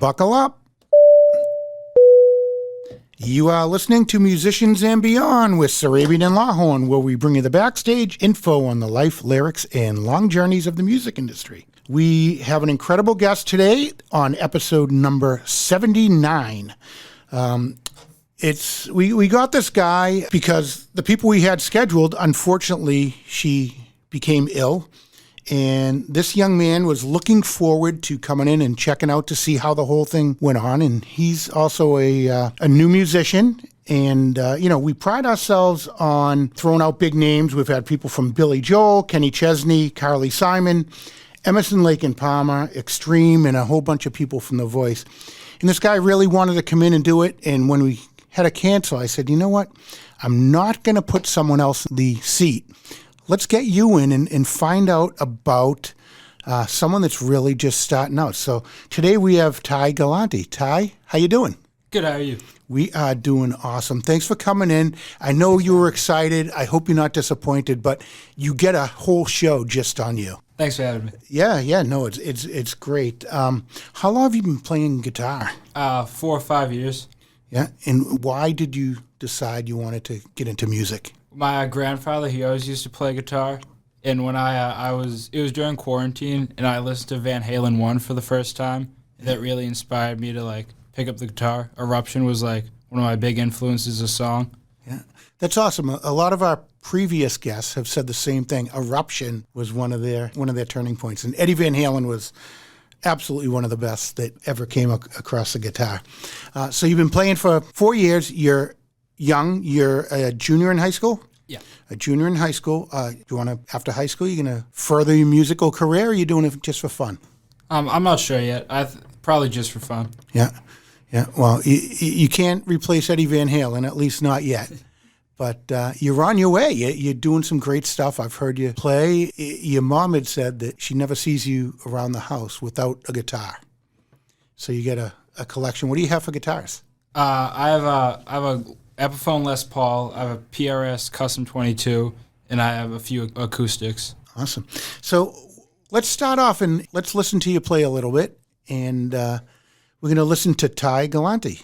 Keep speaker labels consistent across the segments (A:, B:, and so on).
A: Buckle up. You are listening to Musicians and Beyond with Sarabian and Lawhorn, where we bring you the backstage info on the life, lyrics, and long journeys of the music industry. We have an incredible guest today on episode number 79. We got this guy because the people we had scheduled, unfortunately, she became ill. And this young man was looking forward to coming in and checking out to see how the whole thing went on. And he's also a new musician. And, we pride ourselves on throwing out big names. We've had people from Billy Joel, Kenny Chesney, Carly Simon, Emerson, Lake and Palmer, Extreme, and a whole bunch of people from The Voice. And this guy really wanted to come in and do it. And when we had to cancel, I said, you know what? I'm not going to put someone else in the seat. Let's get you in and find out about someone that's really just starting out. So today we have Ty Galante. Ty, how you doing?
B: Good, how are you?
A: We are doing awesome. Thanks for coming in. I know you were excited. I hope you're not disappointed, but you get a whole show just on you.
B: Thanks for having me.
A: Yeah, no, it's great. How long have you been playing guitar?
B: 4 or 5 years.
A: Yeah, and why did you decide you wanted to get into music?
B: My grandfather, he always used to play guitar, and when it was during quarantine, and I listened to Van Halen 1 for the first time. That really inspired me to pick up the guitar. Eruption was one of my big influences of song.
A: Yeah, that's awesome. A lot of our previous guests have said the same thing. Eruption was one of their turning points, and Eddie Van Halen was absolutely one of the best that ever came across the guitar. So you've been playing for 4 years. You're young. You're a junior in high school?
B: Yeah.
A: A junior in high school. Do you want to, after high school, you're going to further your musical career, or are you doing it just for fun?
B: I'm not sure yet. Probably just for fun.
A: Yeah. Well, you can't replace Eddie Van Halen, at least not yet. But you're on your way. You're doing some great stuff. I've heard you play. Your mom had said that she never sees you around the house without a guitar. So you get a collection. What do you have for guitars?
B: I have a Epiphone Les Paul, I have a PRS Custom 22, and I have a few acoustics.
A: Awesome. So let's start off and let's listen to you play a little bit. And we're going to listen to Ty Galante.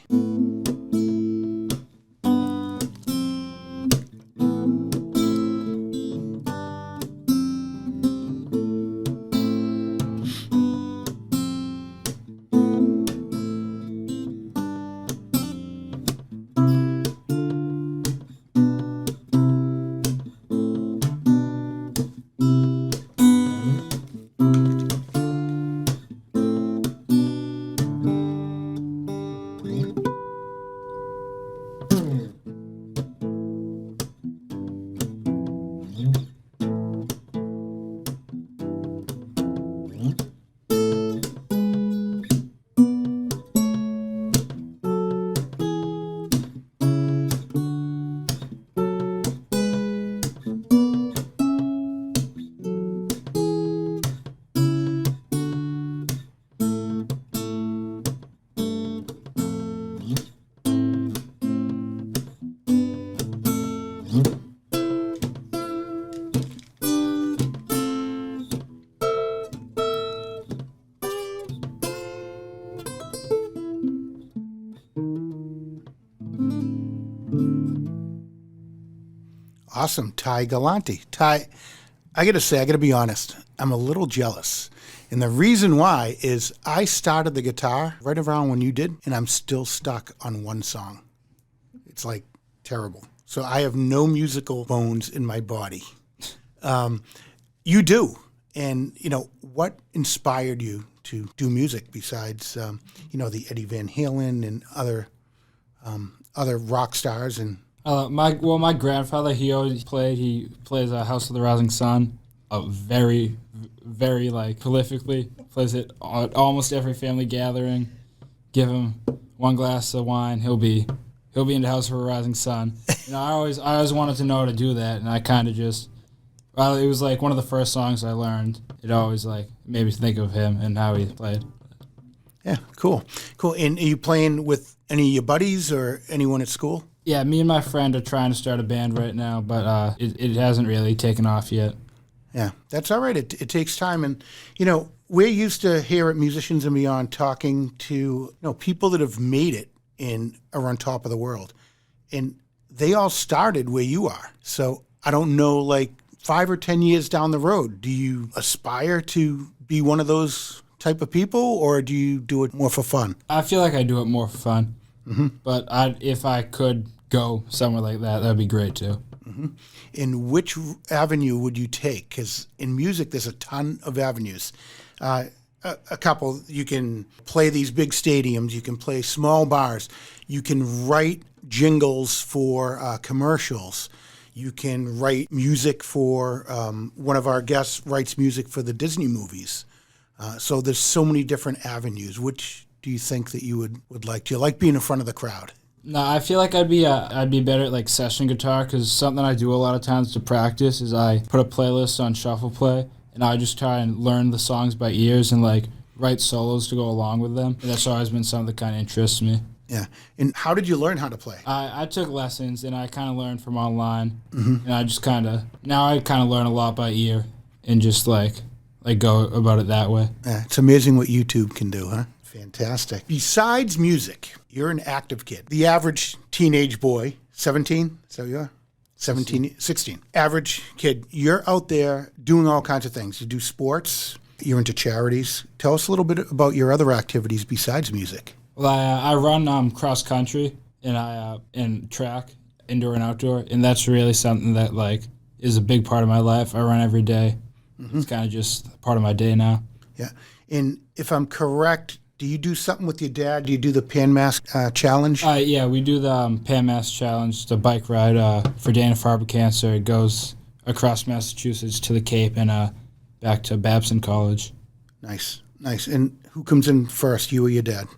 A: Awesome. Ty Galante. Ty, I got to be honest, I'm a little jealous. And the reason why is I started the guitar right around when you did, and I'm still stuck on one song. It's terrible. So I have no musical bones in my body. You do. And, what inspired you to do music besides, the Eddie Van Halen and other rock stars and
B: my grandfather, he always played. He plays House of the Rising Sun, very, very prolifically. Plays it at almost every family gathering. Give him one glass of wine, he'll be into House of the Rising Sun. I always wanted to know how to do that, and I kind of just. It was one of the first songs I learned. It always made me think of him and how he played.
A: Yeah, cool. And are you playing with any of your buddies or anyone at school?
B: Yeah, me and my friend are trying to start a band right now, but it hasn't really taken off yet.
A: Yeah, that's all right. It takes time. And, we're used to here at Musicians and Beyond talking to, people that have made it and are on top of the world. And they all started where you are. So I don't know, like 5 or 10 years down the road, do you aspire to be one of those type of people, or do you do it more for fun?
B: I feel like I do it more for fun. But if I could go somewhere like that, that'd be great too.
A: In which avenue would you take? Because in music, there's a ton of avenues. A couple, you can play these big stadiums, you can play small bars, you can write jingles for commercials, you can write music for, one of our guests writes music for the Disney movies. So there's so many different avenues. Which do you think that you would like? Do you like being in front of the crowd?
B: No, I feel like I'd be better at like session guitar, because something I do a lot of times to practice is I put a playlist on shuffle play and I just try and learn the songs by ears and like write solos to go along with them. And that's always been something that kind of interests me.
A: Yeah. And how did you learn how to play?
B: I took lessons and I kind of learned from online, and I just now I learn a lot by ear and just like go about it that way.
A: Yeah, it's amazing what YouTube can do, huh? Fantastic. Besides music, you're an active kid. The average teenage boy, 17, so you are? 17, 16. Average kid, you're out there doing all kinds of things. You do sports, you're into charities. Tell us a little bit about your other activities besides music.
B: Well, I run cross country and track, indoor and outdoor, and that's really something that like is a big part of my life. I run every day. It's kind of just part of my day now.
A: Yeah. And if I'm correct, do you do something with your dad? Do you do the Pan Mass Challenge?
B: Yeah, we do the Pan Mass Challenge. It's a bike ride for Dana-Farber Cancer. It goes across Massachusetts to the Cape and back to Babson College.
A: Nice. And who comes in first, you or your dad?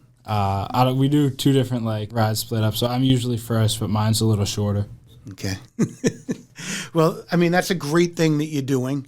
B: We do 2 different like rides split up, so I'm usually first, but mine's a little shorter.
A: Okay. Well, I mean, that's a great thing that you're doing,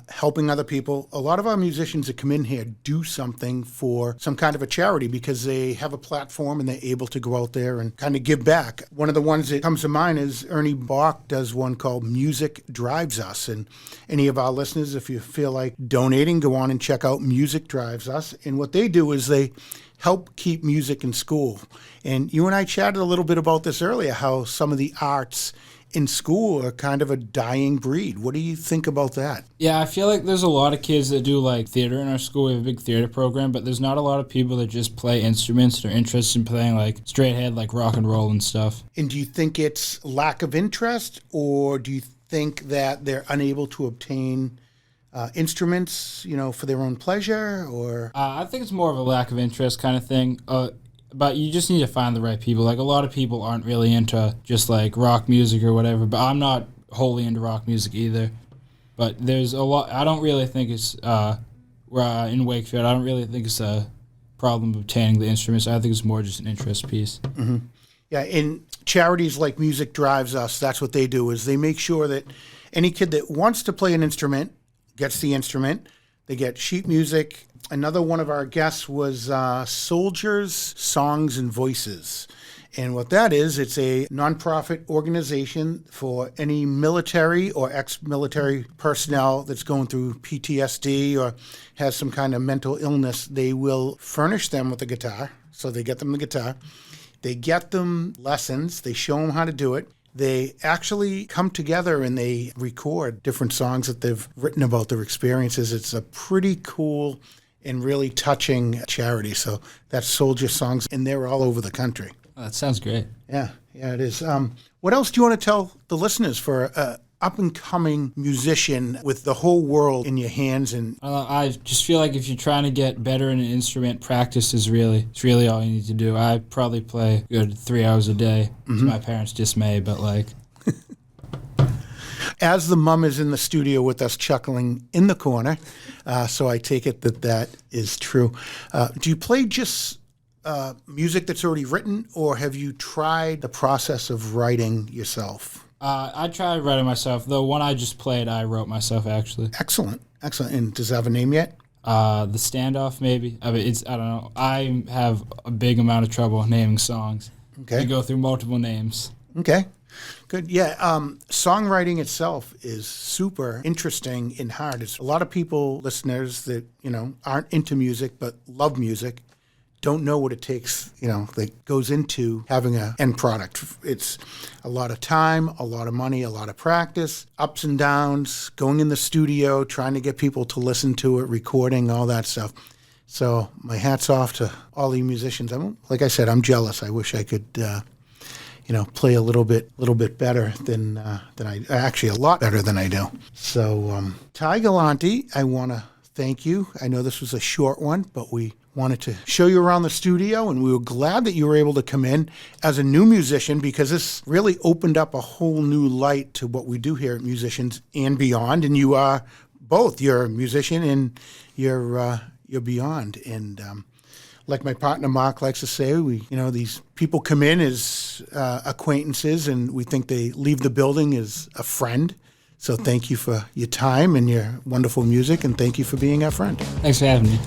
A: helping other people. A lot of our musicians that come in here do something for some kind of a charity because they have a platform and they're able to go out there and kind of give back. One of the ones that comes to mind is Ernie Bach does one called Music Drives Us. And any of our listeners, if you feel like donating, go on and check out Music Drives Us. And what they do is they help keep music in school. And you and I chatted a little bit about this earlier, how some of the arts in school are kind of a dying breed. What do you think about that?
B: Yeah, I feel like there's a lot of kids that do like theater in our school. We have a big theater program, but there's not a lot of people that just play instruments that are interested in playing like straight ahead, like rock and roll and stuff.
A: And do you think it's lack of interest, or do you think that they're unable to obtain instruments, for their own pleasure, or?
B: I think it's more of a lack of interest kind of thing. But you just need to find the right people. Like a lot of people aren't really into just like rock music or whatever, but I'm not wholly into rock music either. But there's a lot, I don't really think it's, we're in Wakefield, I don't really think it's a problem obtaining the instruments. I think it's more just an interest piece.
A: Mm-hmm. Yeah, and charities like Music Drives Us, that's what they do, is they make sure that any kid that wants to play an instrument gets the instrument. They get sheet music. Another one of our guests was Soldiers, Songs, and Voices. And what that is, it's a nonprofit organization for any military or ex-military personnel that's going through PTSD or has some kind of mental illness. They will furnish them with a guitar. So they get them the guitar. They get them lessons. They show them how to do it. They actually come together and they record different songs that they've written about their experiences. It's a pretty cool and really touching charity. So that's Soldier Songs, and they're all over the country.
B: Oh, that sounds great.
A: Yeah, it is. What else do you want to tell the listeners for an up-and-coming musician with the whole world in your hands? And
B: I just feel like if you're trying to get better in an instrument, practice is it's really all you need to do. I probably play good 3 hours a day to my parents' dismay, but like...
A: As the mom is in the studio with us chuckling in the corner, so I take it that is true. Do you play just music that's already written, or have you tried the process of writing yourself?
B: I tried writing myself. The one I just played, I wrote myself, actually.
A: Excellent. And does it have a name yet?
B: The Standoff, maybe. I mean, I don't know. I have a big amount of trouble naming songs.
A: Okay.
B: You go through multiple names.
A: Okay. Good. Yeah. Songwriting itself is super interesting and hard. It's a lot of people, listeners that, aren't into music but love music, don't know what it takes, that goes into having an end product. It's a lot of time, a lot of money, a lot of practice, ups and downs, going in the studio, trying to get people to listen to it, recording, all that stuff. So my hat's off to all the musicians. Like I said, I'm jealous. I wish I could play a little bit better than I actually a lot better than I do. So Ty Galante, I want to thank you. I know this was a short one, but we wanted to show you around the studio, and we were glad that you were able to come in as a new musician, because this really opened up a whole new light to what we do here at Musicians and Beyond. And you are both. You're a musician and you're beyond. And like my partner Mark likes to say, these people come in as acquaintances, and we think they leave the building as a friend. So thank you for your time and your wonderful music, and thank you for being our friend.
B: Thanks for having me.